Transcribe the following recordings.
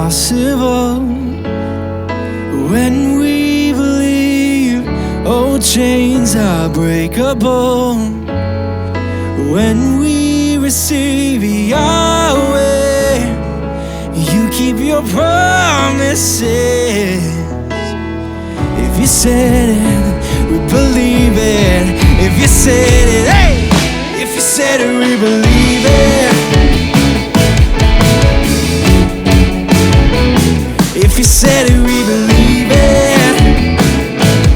possible when we believe. Old chains are breakable when we receive Yahweh. You keep your promises. If you said it, we believe it. If you said it, hey! If you said it, we believe it. If you said it, we believe it.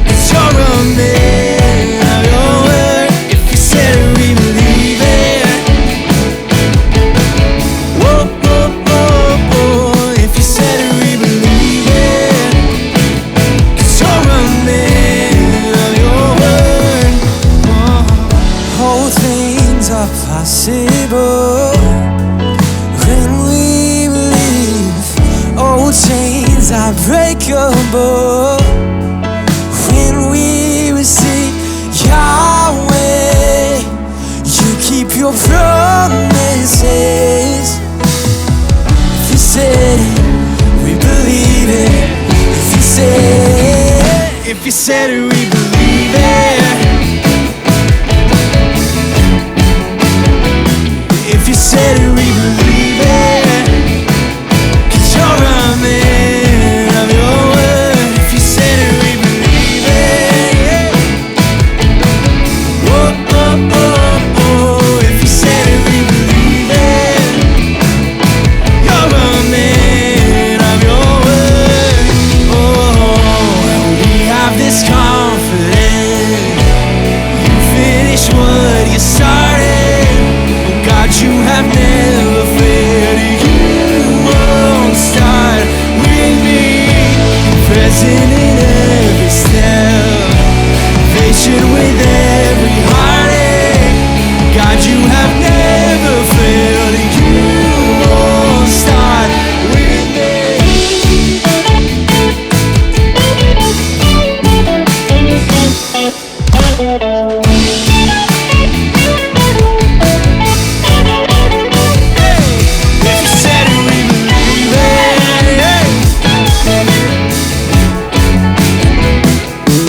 'Cause you're a man of your word. If you said it, we believe it. Whoa, whoa, whoa, whoa. If you said it, we believe it. 'Cause you're a man of your word. All things are possible when we believe. Old chains are breakable when we receive Yahweh. You keep your promises. If you said it, we believe it. If you said it, we believe it. If you said it, we believe it. 'Cause you're a man of your word. If you said it, we believe it. Oh, oh, oh, oh. If you said it, we believe it. You're a man of your word. Oh, we have this confidence. You finish what you started. Oh God, you have never failed. You won't start with me. Present in every step, patient with every heartache. God, you have never failed. You won't start with me. If you said it, we believe it.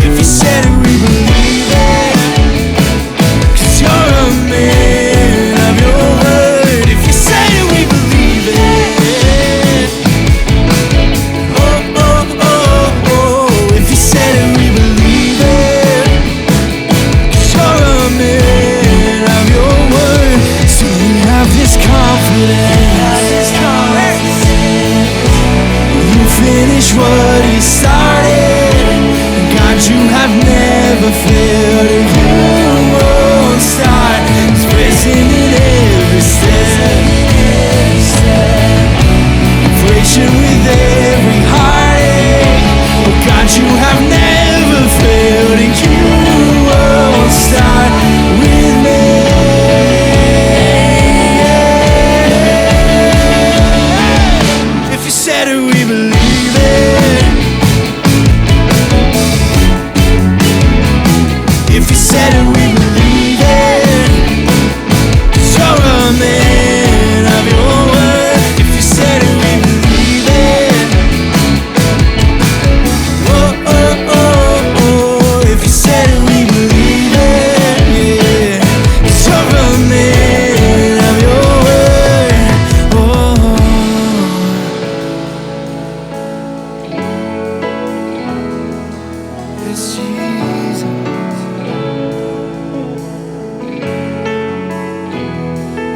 If you said it, we believe it. 'Cause you're a man of your word. If you said it, we believe it. Oh, oh, oh, oh. If you said it, we believe it. 'Cause you're a man of your word. So we have this confidence. You finish what you started. God, you have never failed. You won't start. It's present in every step, patient with every heartache. Oh God, you have never failed. You won't start with me. If you said it, we believe it. If you said it, we believe it. 'Cause you're a man of your word. If you said it, we believe it. Oh, oh, oh, oh. If you said it, we believe it. Yeah. 'Cause you're a man of your word. Oh. Yes, Jesus.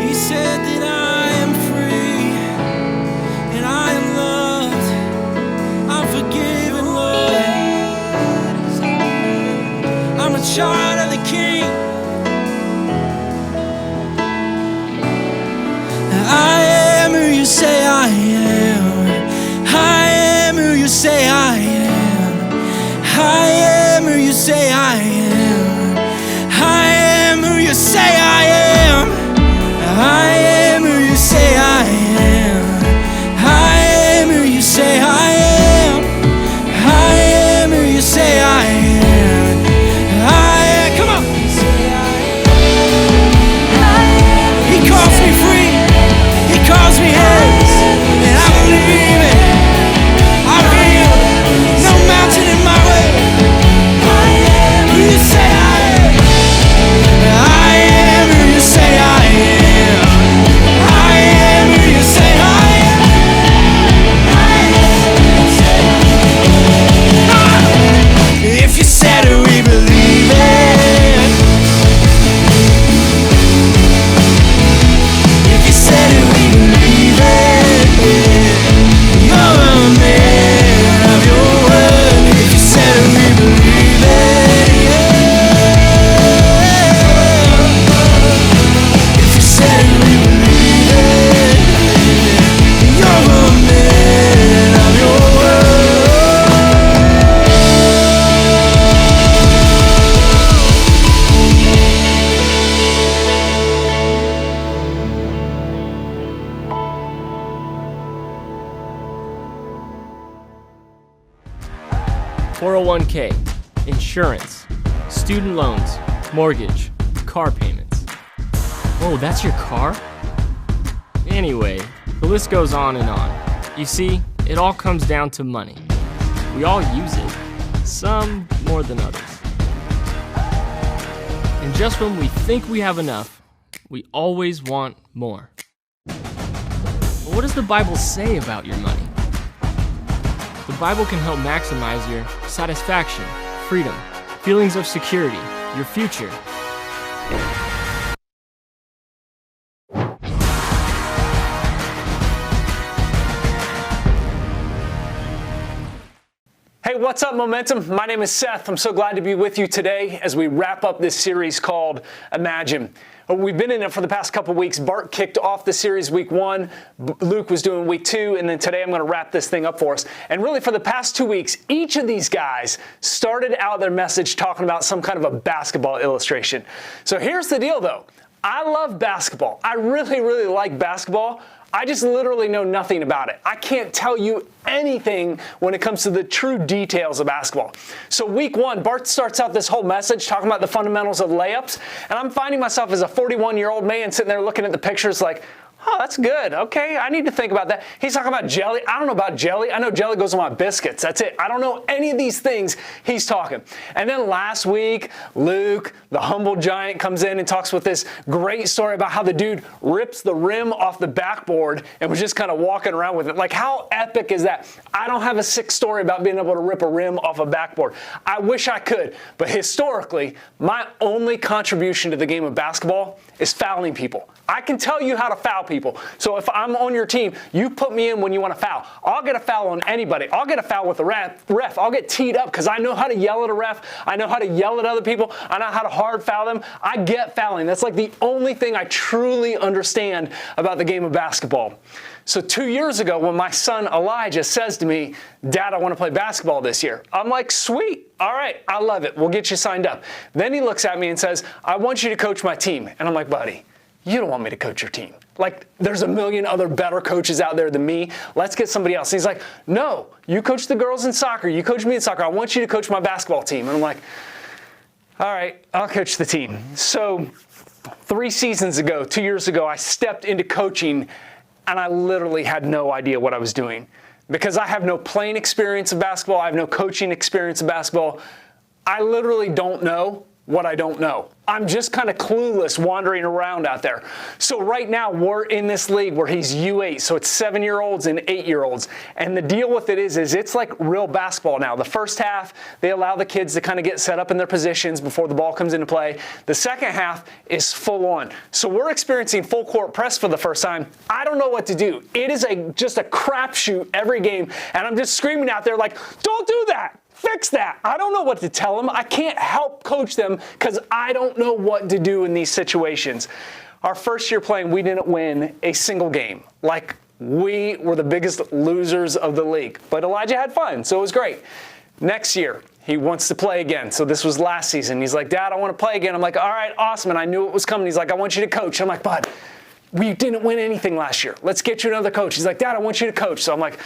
He said that I am free and I am loved. I'm forgiven, Lord. I'm a child of the King. I am who you say I am. I am who you say I am. I am who you say I am. I am who you say I am. I am who you say I am. I am who you say I am. I am who you say I am. I am. Come on. He calls me free. He calls me his. And I believe it. 401k, insurance, student loans, mortgage, car payments. Oh, that's your car? Anyway, the list goes on and on. You see, it all comes down to money. We all use it, some more than others. And just when we think we have enough, we always want more. But what does the Bible say about your money? The Bible can help maximize your satisfaction, freedom, feelings of security, your future. Hey, what's up, Momentum? My name is Seth. I'm so glad to be with you today as we wrap up this series called Imagine. We've been in it for the past couple weeks. Bart kicked off the series week 1. Luke was doing week 2. And then today I'm going to wrap this thing up for us. And really for the past 2 weeks, each of these guys started out their message talking about some kind of a basketball illustration. So here's the deal, though. I love basketball. I really, really like basketball. I just literally know nothing about it. I can't tell you anything when it comes to the true details of basketball. So week 1, Bart starts out this whole message talking about the fundamentals of layups, and I'm finding myself as a 41-year-old man sitting there looking at the pictures like, oh, that's good. Okay, I need to think about that. He's talking about jelly. I don't know about jelly. I know jelly goes on my biscuits. That's it. I don't know any of these things he's talking. And then last week, Luke, the humble giant, comes in and talks with this great story about how the dude rips the rim off the backboard and was just kind of walking around with it. Like, how epic is that? I don't have a sick story about being able to rip a rim off a backboard. I wish I could. But historically, my only contribution to the game of basketball is fouling people. I can tell you how to foul people. So if I'm on your team, you put me in when you want to foul. I'll get a foul on anybody. I'll get a foul with the ref. I'll get teed up because I know how to yell at a ref. I know how to yell at other people. I know how to hard foul them. I get fouling. That's like the only thing I truly understand about the game of basketball. So 2 years ago, when my son Elijah says to me, Dad, I want to play basketball this year, I'm like, sweet. All right, I love it. We'll get you signed up. Then he looks at me and says, I want you to coach my team. And I'm like, buddy, you don't want me to coach your team. Like, there's a million other better coaches out there than me. Let's get somebody else. And he's like, no, you coach the girls in soccer. You coach me in soccer. I want you to coach my basketball team. And I'm like, all right, I'll coach the team. So 3 seasons ago, 2 years ago, I stepped into coaching, and I literally had no idea what I was doing. Because I have no playing experience of basketball. I have no coaching experience of basketball. I literally don't know what I don't know. I'm just kind of clueless wandering around out there. So right now we're in this league where he's U8, so it's 7-year-olds and 8-year-olds. And the deal with it is it's like real basketball now. The first half, they allow the kids to kind of get set up in their positions before the ball comes into play. The second half is full on. So we're experiencing full court press for the first time. I don't know what to do. It is just a crapshoot every game. And I'm just screaming out there like, don't do that. Fix that. I don't know what to tell them. I can't help coach them because I don't know what to do in these situations. Our first year playing, we didn't win a single game. Like, we were the biggest losers of the league. But Elijah had fun, so it was great. Next year, he wants to play again. So this was last season. He's like, Dad, I want to play again. I'm like, all right, awesome. And I knew it was coming. He's like, I want you to coach. I'm like, bud, we didn't win anything last year. Let's get you another coach. He's like, Dad, I want you to coach. So I'm like,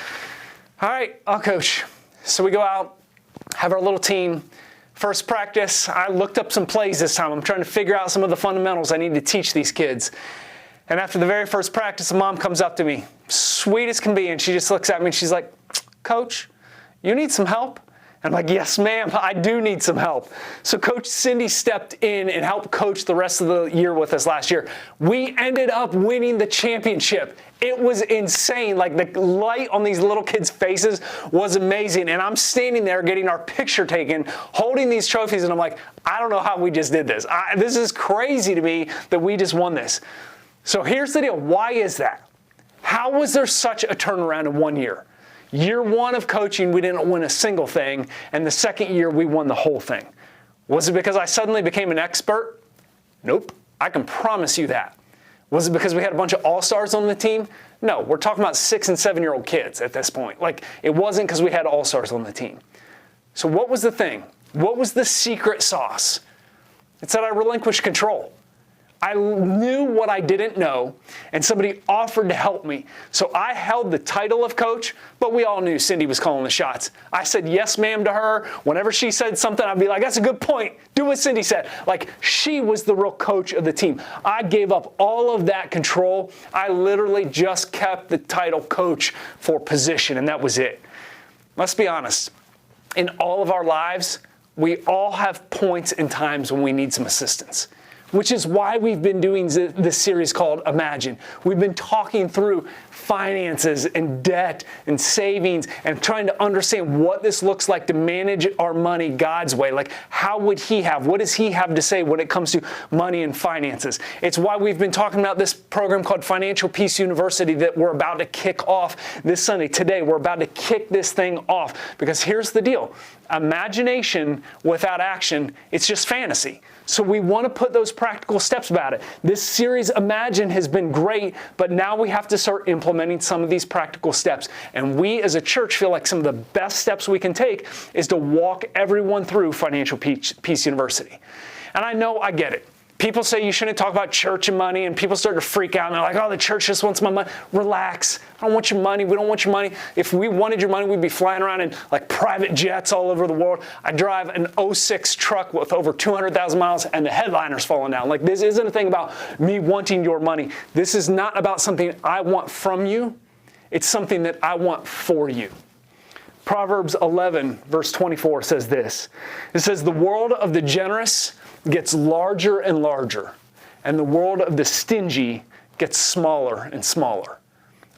all right, I'll coach. So we go out, have our little team. First practice, I looked up some plays this time. I'm trying to figure out some of the fundamentals I need to teach these kids. And after the very first practice, a mom comes up to me, sweet as can be, and she just looks at me and she's like, Coach, you need some help? And I'm like, yes, ma'am, I do need some help. So Coach Cindy stepped in and helped coach the rest of the year with us last year. We ended up winning the championship. It was insane. Like, the light on these little kids' faces was amazing. And I'm standing there getting our picture taken, holding these trophies, and I'm like, I don't know how we just did this. This is crazy to me that we just won this. So here's the deal. Why is that? How was there such a turnaround in 1 year? Year 1 of coaching, we didn't win a single thing, and the second year, we won the whole thing. Was it because I suddenly became an expert? Nope. I can promise you that. Was it because we had a bunch of all-stars on the team? No, we're talking about 6- and 7-year-old kids at this point. Like, it wasn't because we had all-stars on the team. So what was the thing? What was the secret sauce? It's that I relinquished control. I knew what I didn't know, and somebody offered to help me. So I held the title of coach, but we all knew Cindy was calling the shots. I said yes, ma'am, to her. Whenever she said something, I'd be like, that's a good point. Do what Cindy said. Like, she was the real coach of the team. I gave up all of that control. I literally just kept the title coach for position, and that was it. Let's be honest. In all of our lives, we all have points and times when we need some assistance, which is why we've been doing this series called Imagine. We've been talking through finances and debt and savings and trying to understand what this looks like to manage our money God's way. Like, how would what does He have to say when it comes to money and finances? It's why we've been talking about this program called Financial Peace University that we're about to kick off this Sunday. Today, we're about to kick this thing off, because here's the deal. Imagination without action, it's just fantasy. So we want to put those practical steps about it. This series, Imagine, has been great, but now we have to start implementing some of these practical steps. And we as a church feel like some of the best steps we can take is to walk everyone through Financial Peace University. And I know, I get it. People say you shouldn't talk about church and money, and people start to freak out, and they're like, oh, the church just wants my money. Relax. I don't want your money. We don't want your money. If we wanted your money, we'd be flying around in like private jets all over the world. I drive an '06 truck with over 200,000 miles, and the headliner's falling down. Like, this isn't a thing about me wanting your money. This is not about something I want from you. It's something that I want for you. Proverbs 11, verse 24 says this. It says, the world of the generous gets larger and larger, and the world of the stingy gets smaller and smaller.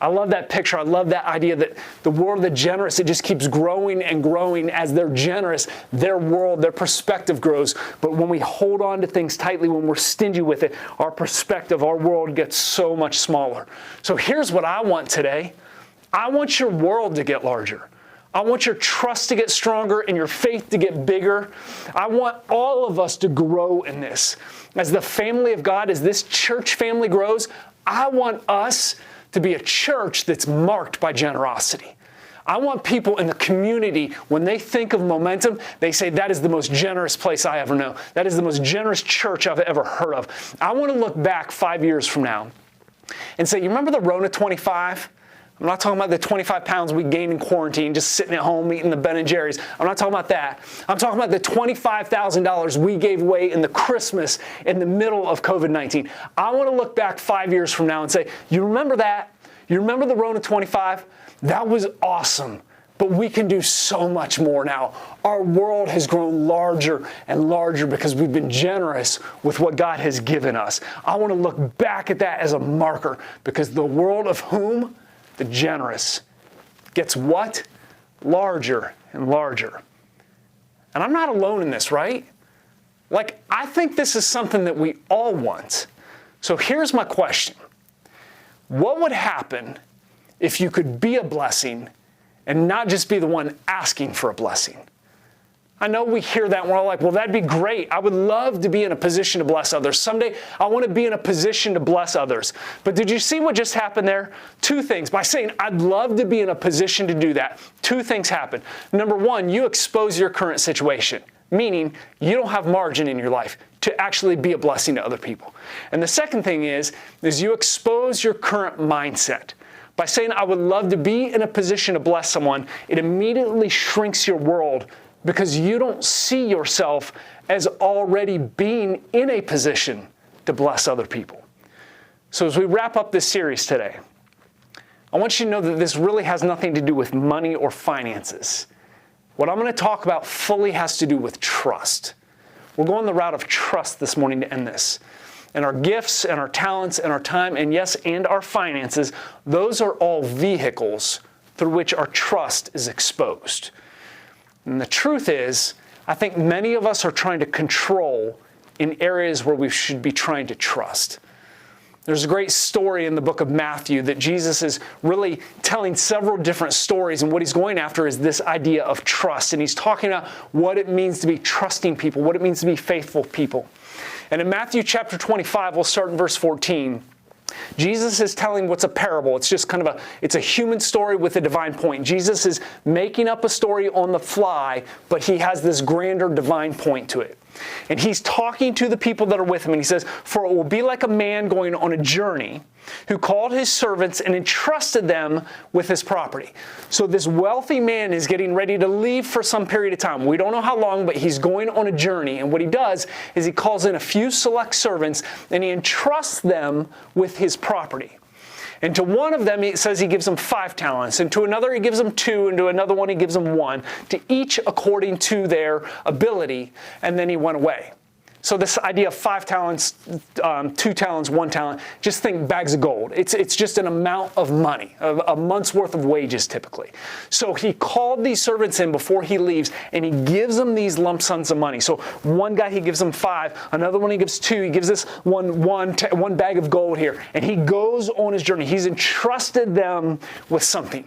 I love that picture. I love that idea that the world of the generous, it just keeps growing and growing. As they're generous, their world, their perspective grows. But when we hold on to things tightly, when we're stingy with it, our perspective, our world gets so much smaller. So here's what I want today. I want your world to get larger. I want your trust to get stronger and your faith to get bigger. I want all of us to grow in this. As the family of God, as this church family grows, I want us to be a church that's marked by generosity. I want people in the community, when they think of Momentum, they say, that is the most generous place I ever know. That is the most generous church I've ever heard of. I want to look back 5 years from now and say, you remember the Rona 25? I'm not talking about the 25 pounds we gained in quarantine, just sitting at home eating the Ben & Jerry's. I'm not talking about that. I'm talking about the $25,000 we gave away in the Christmas in the middle of COVID-19. I want to look back 5 years from now and say, you remember that? You remember the Rona 25? That was awesome. But we can do so much more now. Our world has grown larger and larger because we've been generous with what God has given us. I want to look back at that as a marker, because the world of whom? The generous gets what? Larger and larger. And I'm not alone in this, right? Like, I think this is something that we all want. So here's my question. What would happen if you could be a blessing and not just be the one asking for a blessing? I know we hear that and we're all like, well, that'd be great. I would love to be in a position to bless others. Someday I want to be in a position to bless others. But did you see what just happened there? Two things. By saying, I'd love to be in a position to do that, two things happen. Number one, you expose your current situation, meaning you don't have margin in your life to actually be a blessing to other people. And the second thing is you expose your current mindset. By saying, I would love to be in a position to bless someone, it immediately shrinks your world, because you don't see yourself as already being in a position to bless other people. So as we wrap up this series today, I want you to know that this really has nothing to do with money or finances. What I'm going to talk about fully has to do with trust. We're going the route of trust this morning to end this. And our gifts and our talents and our time, and yes, and our finances, those are all vehicles through which our trust is exposed. And the truth is, I think many of us are trying to control in areas where we should be trying to trust. There's a great story in the book of Matthew that Jesus is really telling several different stories, and what he's going after is this idea of trust. And he's talking about what it means to be trusting people, what it means to be faithful people. And in Matthew chapter 25, we'll start in verse 14. Jesus is telling what's a parable. It's just kind of it's a human story with a divine point. Jesus is making up a story on the fly, but he has this grander divine point to it. And he's talking to the people that are with him, and he says, "For it will be like a man going on a journey who called his servants and entrusted them with his property." So this wealthy man is getting ready to leave for some period of time. We don't know how long, but he's going on a journey. And what he does is he calls in a few select servants and he entrusts them with his property. And to one of them, it says he gives them 5 talents. And to another, he gives them 2. And to another one, he gives them 1. To each according to their ability. And then he went away. So this idea of 5 talents, 2 talents, 1 talent, just think bags of gold. It's just an amount of money, a month's worth of wages typically. So he called these servants in before he leaves, and he gives them these lump sums of money. So one guy, he gives them 5, another one he gives 2, he gives this one bag of gold here, and he goes on his journey. He's entrusted them with something.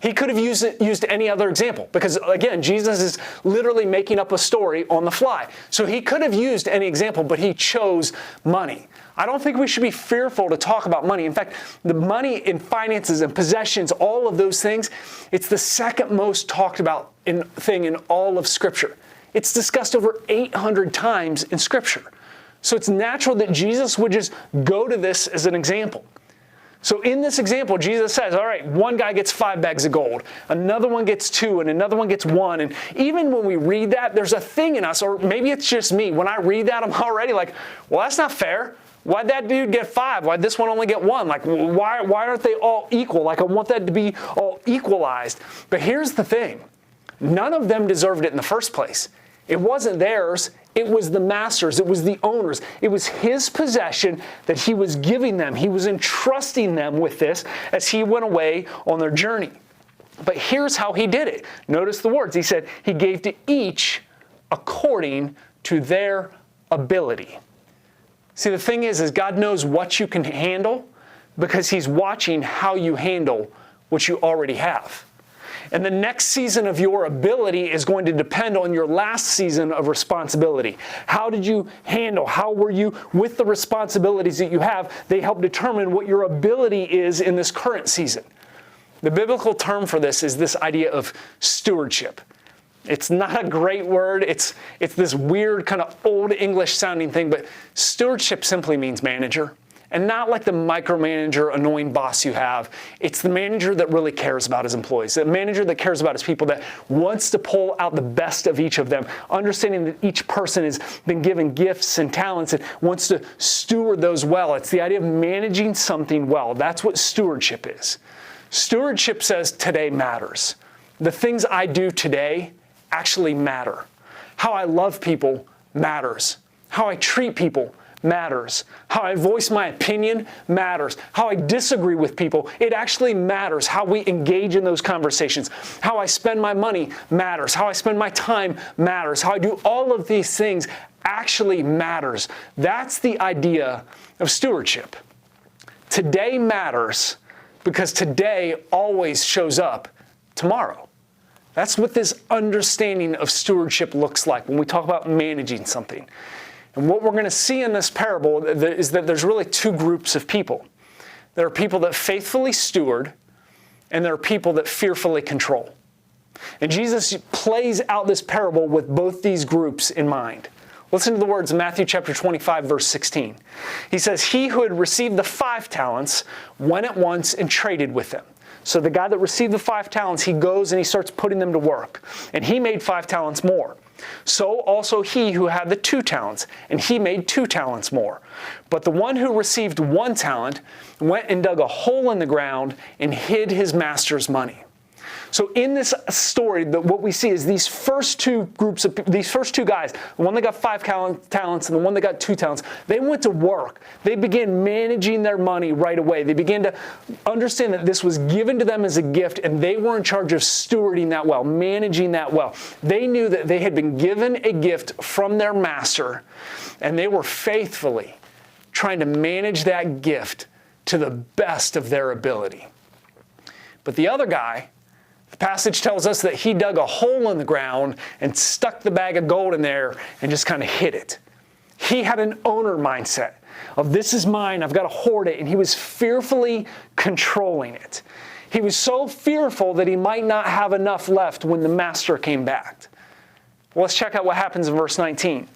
He could have used any other example because, again, Jesus is literally making up a story on the fly. So he could have used any example, but he chose money. I don't think we should be fearful to talk about money. In fact, the money in finances and possessions, all of those things, it's the second most talked about thing in all of Scripture. It's discussed over 800 times in Scripture. So it's natural that Jesus would just go to this as an example. So in this example, Jesus says, all right, one guy gets 5 bags of gold, another one gets 2, and another one gets 1. And even when we read that, there's a thing in us, or maybe it's just me. When I read that, I'm already like, well, that's not fair. Why'd that dude get 5? Why'd this one only get 1? Like, why aren't they all equal? Like, I want that to be all equalized. But here's the thing. None of them deserved it in the first place. It wasn't theirs. It was the master's. It was the owner's. It was his possession that he was giving them. He was entrusting them with this as he went away on their journey. But here's how he did it. Notice the words. He said he gave to each according to their ability. See, the thing is God knows what you can handle because he's watching how you handle what you already have. And the next season of your ability is going to depend on your last season of responsibility. How did you handle? How were you with the responsibilities that you have? They help determine what your ability is in this current season. The biblical term for this is this idea of stewardship. It's not a great word. It's this weird kind of old English sounding thing, but stewardship simply means manager. And not like the micromanager, annoying boss you have. It's the manager that really cares about his employees. The manager that cares about his people, that wants to pull out the best of each of them, understanding that each person has been given gifts and talents and wants to steward those well. It's the idea of managing something well. That's what stewardship is. Stewardship says today matters. The things I do today actually matter. How I love people matters. How I treat people matters. How I voice my opinion matters. How I disagree with people, it actually matters. How we engage in those conversations. How I spend my money matters. How I spend my time matters. How I do all of these things actually matters. That's the idea of stewardship. Today matters because today always shows up tomorrow. That's what this understanding of stewardship looks like when we talk about managing something. And what we're going to see in this parable is that there's really 2 groups of people. There are people that faithfully steward, and there are people that fearfully control. And Jesus plays out this parable with both these groups in mind. Listen to the words in Matthew chapter 25, verse 16. He says, "He who had received the 5 talents went at once and traded with them." So the guy that received the 5 talents, he goes and he starts putting them to work. And he made 5 talents more. So also he who had the 2 talents, and he made 2 talents more. But the one who received 1 talent went and dug a hole in the ground and hid his master's money. So in this story, what we see is these first 2 guys, the one that got 5 talents and the one that got 2 talents, they went to work. They began managing their money right away. They began to understand that this was given to them as a gift, and they were in charge of stewarding that well, managing that well. They knew that they had been given a gift from their master, and they were faithfully trying to manage that gift to the best of their ability. But the other guy, the passage tells us that he dug a hole in the ground and stuck the bag of gold in there and just kind of hid it. He had an owner mindset of this is mine, I've got to hoard it, and he was fearfully controlling it. He was so fearful that he might not have enough left when the master came back. Well, let's check out what happens in verse 19.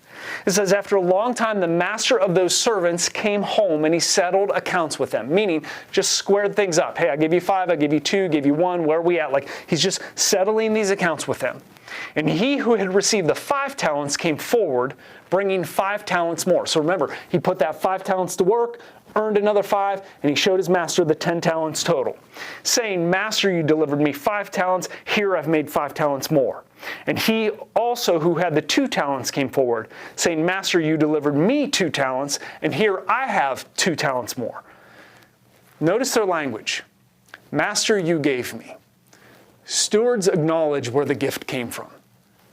It says, after a long time, the master of those servants came home and he settled accounts with them, meaning just squared things up. Hey, I give you 5, I give you 2, give you 1, where are we at? Like he's just settling these accounts with them. And he who had received the 5 talents came forward, bringing 5 talents more. So remember, he put that 5 talents to work, earned another 5, and he showed his master the 10 talents total, saying, Master, you delivered me 5 talents. Here I've made 5 talents more. And he also who had the 2 talents came forward, saying, Master, you delivered me 2 talents, and here I have 2 talents more. Notice their language. Master, you gave me. Stewards acknowledge where the gift came from.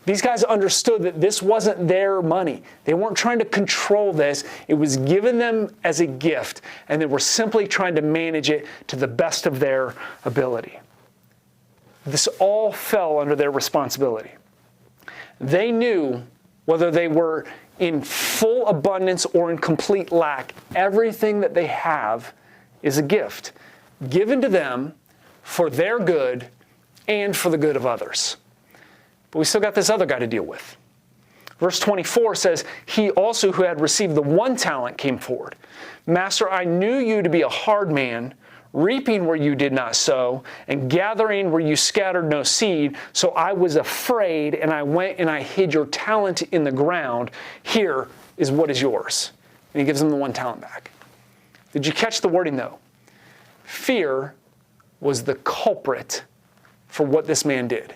These guys understood that this wasn't their money. They weren't trying to control this. It was given them as a gift, and they were simply trying to manage it to the best of their ability. This all fell under their responsibility. They knew whether they were in full abundance or in complete lack, everything that they have is a gift given to them for their good and for the good of others. But we still got this other guy to deal with. Verse 24 says, he also who had received the 1 talent came forward. Master, I knew you to be a hard man, reaping where you did not sow, and gathering where you scattered no seed. So I was afraid, and I went and I hid your talent in the ground. Here is what is yours. And he gives them the 1 talent back. Did you catch the wording, though? Fear was the culprit for what this man did.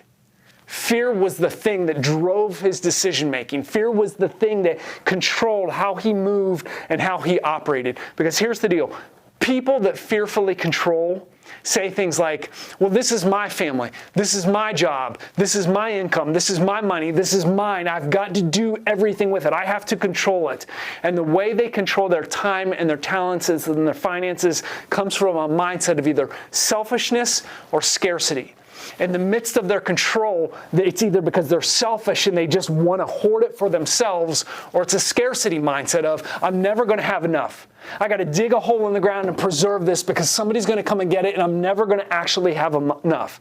Fear was the thing that drove his decision-making. Fear was the thing that controlled how he moved and how he operated. Because here's the deal. People that fearfully control say things like, well, this is my family. This is my job. This is my income. This is my money. This is mine. I've got to do everything with it. I have to control it. And the way they control their time and their talents and their finances comes from a mindset of either selfishness or scarcity. In the midst of their control, it's either because they're selfish and they just want to hoard it for themselves, or it's a scarcity mindset of, I'm never going to have enough. I got to dig a hole in the ground and preserve this because somebody's going to come and get it and I'm never going to actually have enough.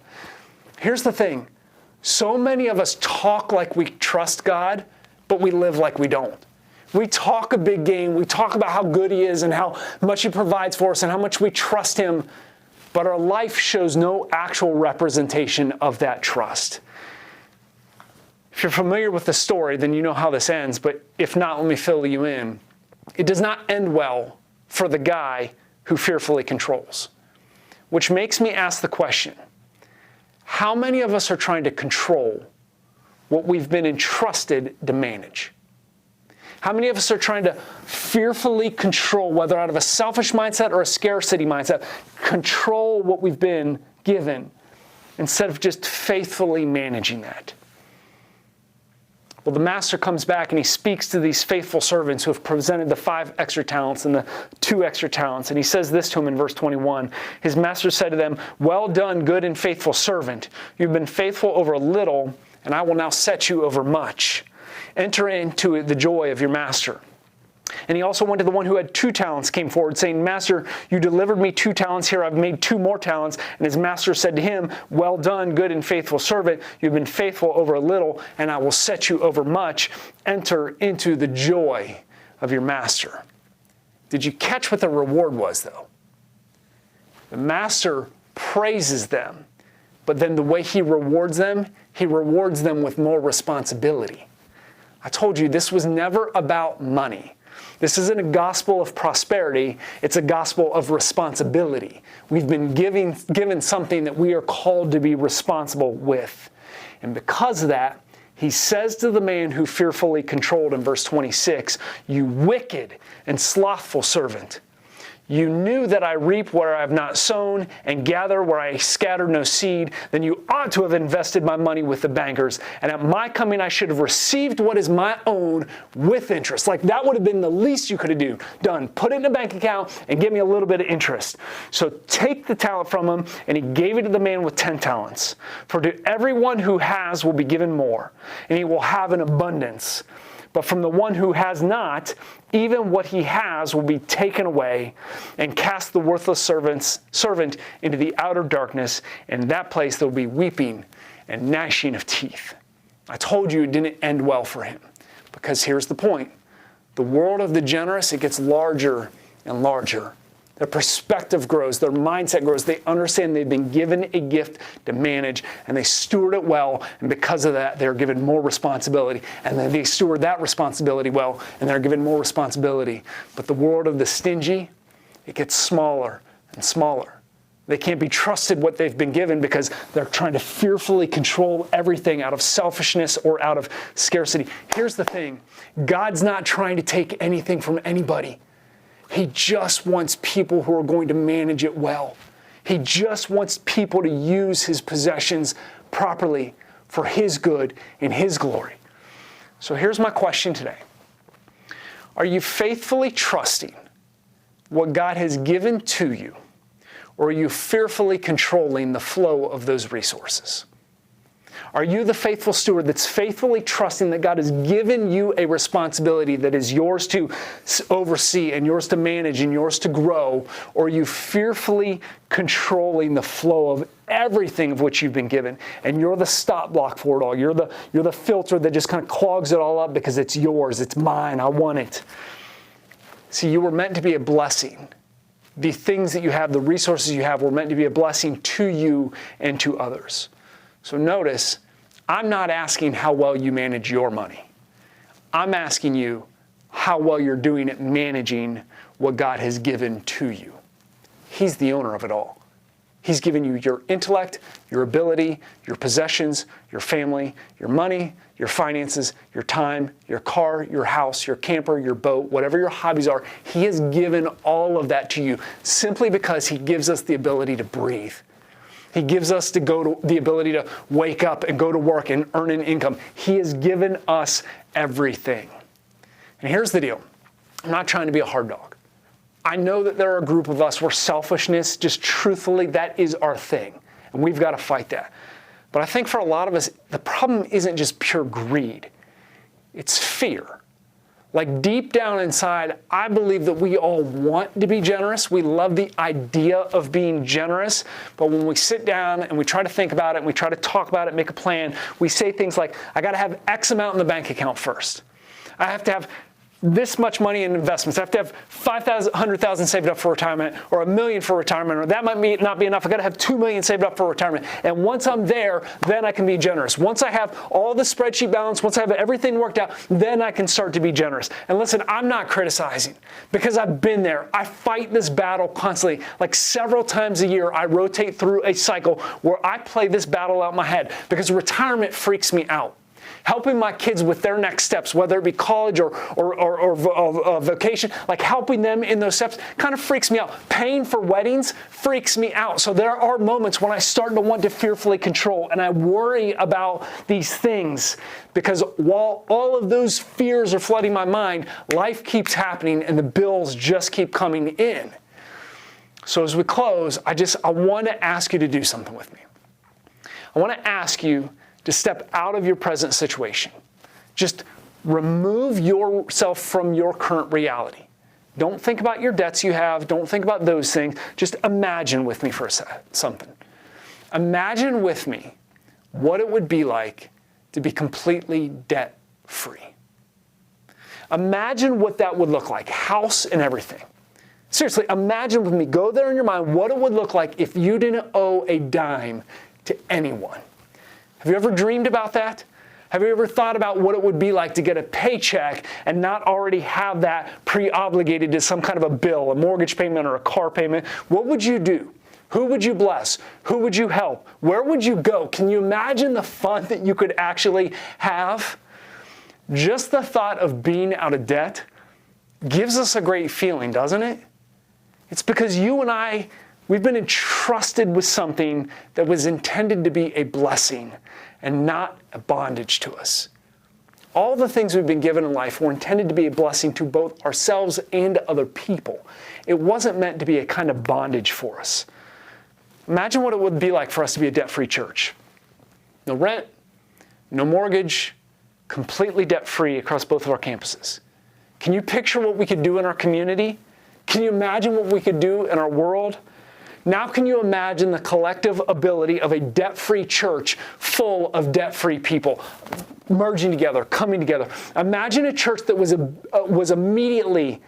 Here's the thing. So many of us talk like we trust God, but we live like we don't. We talk a big game. We talk about how good He is and how much He provides for us and how much we trust Him. But our life shows no actual representation of that trust. If you're familiar with the story, then you know how this ends. But if not, let me fill you in. It does not end well for the guy who fearfully controls. Which makes me ask the question, how many of us are trying to control what we've been entrusted to manage? How many of us are trying to fearfully control, whether out of a selfish mindset or a scarcity mindset, control what we've been given instead of just faithfully managing that? Well, the master comes back and he speaks to these faithful servants who have presented the 5 extra talents and the 2 extra talents. And he says this to him in verse 21. His master said to them, well done, good and faithful servant. You've been faithful over a little, and I will now set you over much. Enter into the joy of your master. And he also went to the one who had 2 talents, came forward, saying, Master, you delivered me 2 talents. Here I've made 2 more talents. And his master said to him, well done, good and faithful servant. You've been faithful over a little, and I will set you over much. Enter into the joy of your master. Did you catch what the reward was, though? The master praises them, but then the way he rewards them with more responsibility. I told you this was never about money. This isn't a gospel of prosperity. It's a gospel of responsibility. We've been given something that we are called to be responsible with. And because of that, he says to the man who fearfully controlled in verse 26, you wicked and slothful servant. You knew that I reap where I have not sown and gather where I scattered no seed. Then you ought to have invested my money with the bankers. And at my coming, I should have received what is my own with interest. Like that would have been the least you could have done. Put it in a bank account and give me a little bit of interest. So take the talent from him, and he gave it to the man with 10 talents. For to everyone who has will be given more, and he will have an abundance. But from the one who has not, even what he has will be taken away, and cast the worthless servant into the outer darkness. In that place there will be weeping and gnashing of teeth. I told you it didn't end well for him. Because here's the point. The world of the generous, it gets larger and larger. Their perspective grows, their mindset grows. They understand they've been given a gift to manage, and they steward it well, and because of that, they're given more responsibility. And then they steward that responsibility well, and they're given more responsibility. But the world of the stingy, it gets smaller and smaller. They can't be trusted what they've been given because they're trying to fearfully control everything out of selfishness or out of scarcity. Here's the thing. God's not trying to take anything from anybody. He just wants people who are going to manage it well. He just wants people to use his possessions properly for his good and his glory. So here's my question today. Are you faithfully trusting what God has given to you? Or are you fearfully controlling the flow of those resources? Are you the faithful steward that's faithfully trusting that God has given you a responsibility that is yours to oversee and yours to manage and yours to grow? Or are you fearfully controlling the flow of everything of which you've been given? And you're the stop block for it all. You're the filter that just kind of clogs it all up because it's yours, it's mine, I want it. See, you were meant to be a blessing. The things that you have, the resources you have, were meant to be a blessing to you and to others. So notice, I'm not asking how well you manage your money. I'm asking you how well you're doing at managing what God has given to you. He's the owner of it all. He's given you your intellect, your ability, your possessions, your family, your money, your finances, your time, your car, your house, your camper, your boat, whatever your hobbies are. He has given all of that to you simply because he gives us the ability to breathe. He gives us the ability to wake up and go to work and earn an income. He has given us everything. And here's the deal. I'm not trying to be a hard dog. I know that there are a group of us where selfishness, just truthfully, that is our thing. And we've got to fight that. But I think for a lot of us, the problem isn't just pure greed. It's fear. Like deep down inside, I believe that we all want to be generous. We love the idea of being generous. But when we sit down and we try to think about it and we try to talk about it, make a plan, we say things like, I got to have X amount in the bank account first. I have to have this much money in investments. I have to have 100,000 saved up for retirement, or $1 million for retirement, or that might not be enough. I got to have $2 million saved up for retirement. And once I'm there, then I can be generous. Once I have all the spreadsheet balance, once I have everything worked out, then I can start to be generous. And listen, I'm not criticizing because I've been there. I fight this battle constantly. Like several times a year, I rotate through a cycle where I play this battle out in my head because retirement freaks me out. Helping my kids with their next steps, whether it be college or vocation, like helping them in those steps kind of freaks me out. Paying for weddings freaks me out. So there are moments when I start to want to fearfully control, and I worry about these things because while all of those fears are flooding my mind, life keeps happening and the bills just keep coming in. So as we close, I want to ask you to do something with me. I want to ask you to step out of your present situation. Just remove yourself from your current reality. Don't think about your debts you have. Don't think about those things. Just imagine with me for something. Imagine with me what it would be like to be completely debt-free. Imagine what that would look like, house and everything. Seriously, imagine with me, go there in your mind, what it would look like if you didn't owe a dime to anyone. Have you ever dreamed about that? Have you ever thought about what it would be like to get a paycheck and not already have that pre-obligated to some kind of a bill, a mortgage payment or a car payment? What would you do? Who would you bless? Who would you help? Where would you go? Can you imagine the fun that you could actually have? Just the thought of being out of debt gives us a great feeling, doesn't it? It's because you and I, we've been entrusted with something that was intended to be a blessing and not a bondage to us. All the things we've been given in life were intended to be a blessing to both ourselves and other people. It wasn't meant to be a kind of bondage for us. Imagine what it would be like for us to be a debt-free church. No rent, no mortgage, completely debt-free across both of our campuses. Can you picture what we could do in our community? Can you imagine what we could do in our world? Now can you imagine the collective ability of a debt-free church full of debt-free people merging together, coming together? Imagine a church that was immediately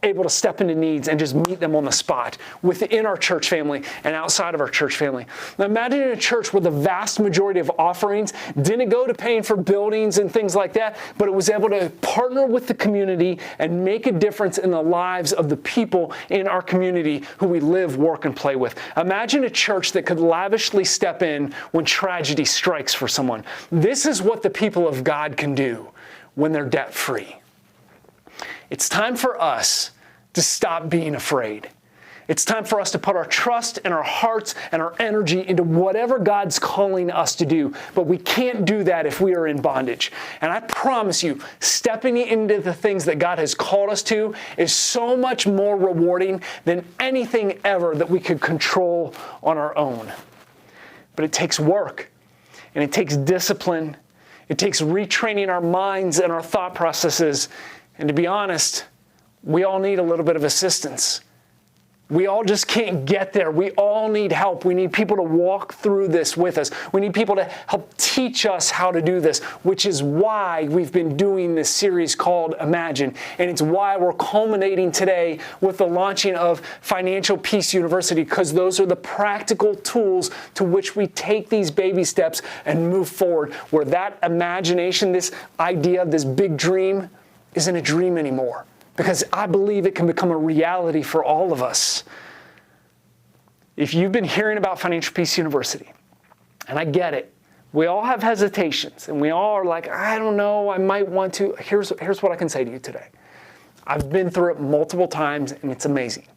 able to step into needs and just meet them on the spot within our church family and outside of our church family. Now imagine a church where the vast majority of offerings didn't go to paying for buildings and things like that, but it was able to partner with the community and make a difference in the lives of the people in our community who we live, work, and play with. Imagine a church that could lavishly step in when tragedy strikes for someone. This is what the people of God can do when they're debt-free. It's time for us to stop being afraid. It's time for us to put our trust and our hearts and our energy into whatever God's calling us to do. But we can't do that if we are in bondage. And I promise you, stepping into the things that God has called us to is so much more rewarding than anything ever that we could control on our own. But it takes work, and it takes discipline. It takes retraining our minds and our thought processes. And to be honest, we all need a little bit of assistance. We all just can't get there. We all need help. We need people to walk through this with us. We need people to help teach us how to do this, which is why we've been doing this series called Imagine. And it's why we're culminating today with the launching of Financial Peace University, because those are the practical tools to which we take these baby steps and move forward, where that imagination, this idea, this big dream, isn't a dream anymore, because I believe it can become a reality for all of us. If you've been hearing about Financial Peace University, and I get it, we all have hesitations, and we all are like, I don't know, I might want to. Here's what I can say to you today. I've been through it multiple times, and it's amazing.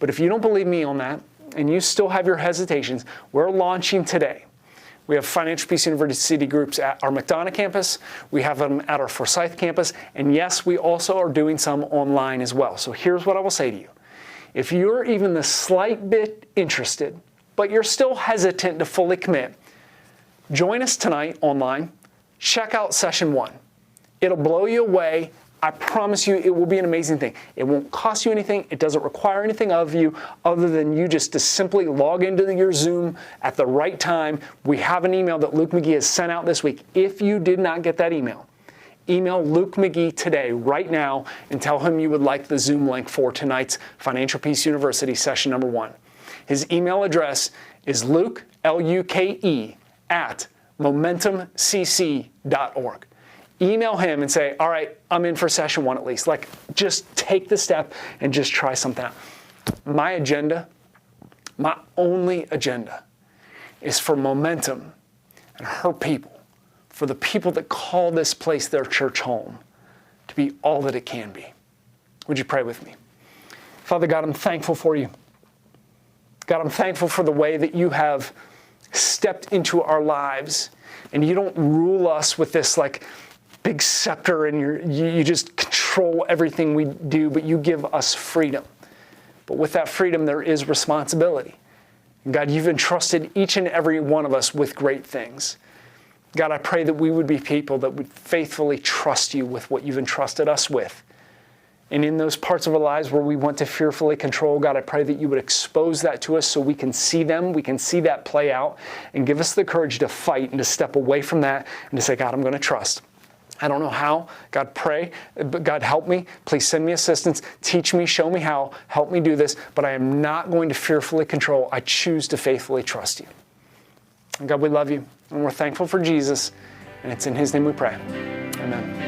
But if you don't believe me on that, and you still have your hesitations, we're launching today. We have Financial Peace University groups at our McDonough campus. We have them at our Forsyth campus. And yes, we also are doing some online as well. So here's what I will say to you. If you're even the slight bit interested, but you're still hesitant to fully commit, join us tonight online. Check out session 1. It'll blow you away. I promise you it will be an amazing thing. It won't cost you anything. It doesn't require anything of you other than you just to simply log into your Zoom at the right time. We have an email that Luke McGee has sent out this week. If you did not get that email Luke McGee today, right now, and tell him you would like the Zoom link for tonight's Financial Peace University session number 1. His email address is Luke, L-U-K-E, at momentumcc.org. Email him and say, all right, I'm in for session 1 at least. Like, just take the step and just try something out. My agenda, my only agenda, is for Momentum and her people, for the people that call this place their church home, to be all that it can be. Would you pray with me? Father God, I'm thankful for you. God, I'm thankful for the way that you have stepped into our lives, and you don't rule us with this like big scepter and you just control everything we do, but you give us freedom. But with that freedom, there is responsibility. And God, you've entrusted each and every one of us with great things. God, I pray that we would be people that would faithfully trust you with what you've entrusted us with. And in those parts of our lives where we want to fearfully control, God, I pray that you would expose that to us so we can see them, we can see that play out, and give us the courage to fight and to step away from that and to say, God, I'm going to trust. I don't know how. God, pray. God, help me. Please send me assistance. Teach me. Show me how. Help me do this. But I am not going to fearfully control. I choose to faithfully trust you. And God, we love you, and we're thankful for Jesus, and it's in his name we pray. Amen.